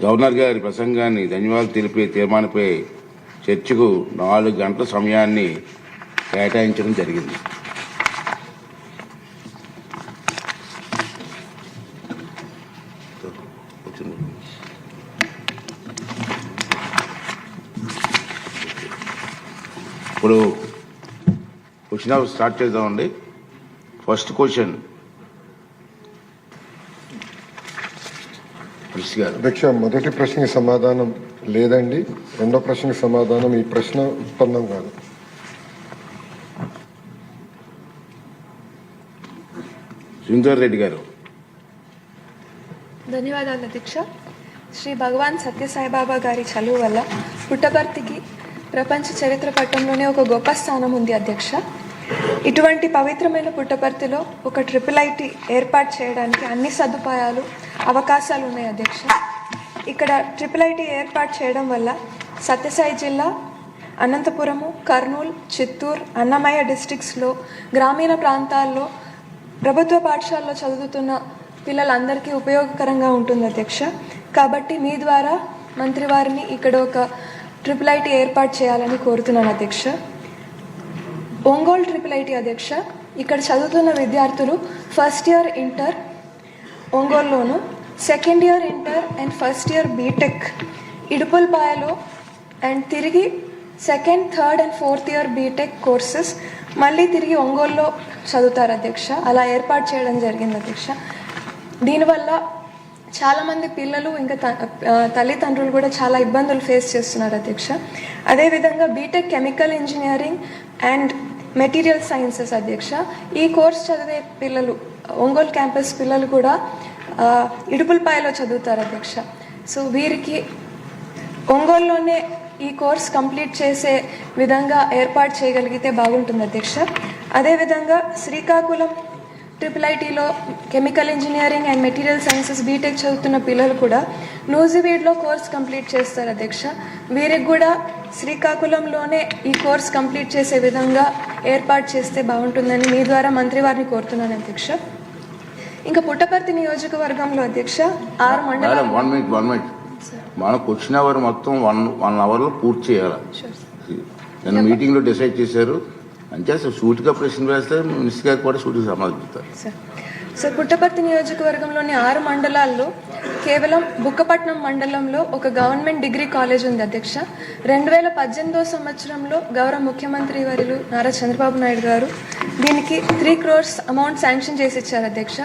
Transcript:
Governor గారి ప్రసంగాన్ని ధన్యవాదాలు తెలిపే తీర్మానంపై చర్చకు 4 గంటల సమయాన్ని కేటాయించడం జరిగింది. ఇప్పుడు క్వశ్చన్ స్టార్ట్ చేద్దామండి. ఫస్ట్ క్వశ్చన్ అధ్యక్ష, మొదటి ప్రశ్నకి సమాధానం లేదండి. రెండో ప్రశ్నకి సమాధానం ఈ ప్రశ్న ఉత్పన్నం కాదు. సుందర్ రెడ్డి గారు. ధన్యవాదాలు అధ్యక్ష. శ్రీ భగవాన్ సత్యసాయిబాబా గారి చలువు వల్ల పుట్టపర్తికి ప్రపంచ చరిత్ర పట్టంలోనే ఒక గొప్ప స్థానం ఉంది అధ్యక్ష. ఇటువంటి పవిత్రమైన పుట్టపర్తిలో ఒక IIIT ఏర్పాటు చేయడానికి అన్ని సదుపాయాలు అవకాశాలు ఉన్నాయి అధ్యక్ష. ఇక్కడ IIIT ఏర్పాటు చేయడం వల్ల సత్యసాయి జిల్లా, అనంతపురము, కర్నూలు, చిత్తూరు, అన్నమయ్య డిస్ట్రిక్ట్స్లో గ్రామీణ ప్రాంతాల్లో ప్రభుత్వ పాఠశాలలో చదువుతున్న పిల్లలందరికీ ఉపయోగకరంగా ఉంటుంది అధ్యక్ష. కాబట్టి మీ ద్వారా మంత్రి వారిని ఇక్కడ ఒక IIIT ఏర్పాటు చేయాలని కోరుతున్నాను అధ్యక్ష. ఒంగోలు IIIT అధ్యక్ష, ఇక్కడ చదువుతున్న విద్యార్థులు ఫస్ట్ ఇయర్ ఇంటర్ ఒంగోలులోను, second year inter and first year B Tech ఇడుపుల్పాయలో, అండ్ తిరిగి second, third and fourth year B Tech courses మళ్ళీ తిరిగి ఒంగోలులో చదువుతారు అధ్యక్ష. అలా ఏర్పాటు చేయడం జరిగింది అధ్యక్ష. దీనివల్ల చాలామంది పిల్లలు ఇంకా తల్లిదండ్రులు కూడా చాలా ఇబ్బందులు ఫేస్ చేస్తున్నారు అధ్యక్ష. అదేవిధంగా BTech chemical engineering and material sciences అధ్యక్ష, ఈ కోర్స్ చదివే పిల్లలు ఒంగోలు క్యాంపస్ పిల్లలు కూడా ఇడుపుల్పాయలో చదువుతారు అధ్యక్ష. సో వీరికి ఒంగోలులోనే ఈ కోర్స్ కంప్లీట్ చేసే విధంగా ఏర్పాటు చేయగలిగితే బాగుంటుంది అధ్యక్ష. అదేవిధంగా శ్రీకాకుళం IIITలో chemical engineering and material sciences B Tech చదువుతున్న పిల్లలు కూడా నూజివీడ్లో కోర్స్ కంప్లీట్ చేస్తారు అధ్యక్ష. వీరికి కూడా శ్రీకాకుళంలోనే ఈ కోర్స్ కంప్లీట్ చేసే విధంగా ఏర్పాటు చేస్తే బాగుంటుందని మీ ద్వారా మంత్రి వారిని కోరుతున్నాను అధ్యక్ష. ఇంకా పుట్టపర్తి నియోజకవర్గంలో అధ్యక్ష 6 మండలాలు. మనకు వచ్చిన అవర్ మొత్తం 1 అవర్లో పూర్తి చేయాలి. నేను మీటింగ్లో డిసైడ్ చేశారు. అంటే సూటిగా ప్రశ్న వేస్తే మినిస్టర్ గారు కూడా సూటిగా సమాధానం. సార్, పుట్టపర్తి నియోజకవర్గంలోని 6 మండలాల్లో కేవలం బుక్కపట్నం మండలంలో ఒక గవర్నమెంట్ డిగ్రీ కాలేజ్ ఉంది అధ్యక్ష. 2018 సంవత్సరంలో గౌరవ ముఖ్యమంత్రి వర్యులు నారా చంద్రబాబు నాయుడు గారు దీనికి 3 crores అమౌంట్ శాంక్షన్ చేసి ఇచ్చారు అధ్యక్ష.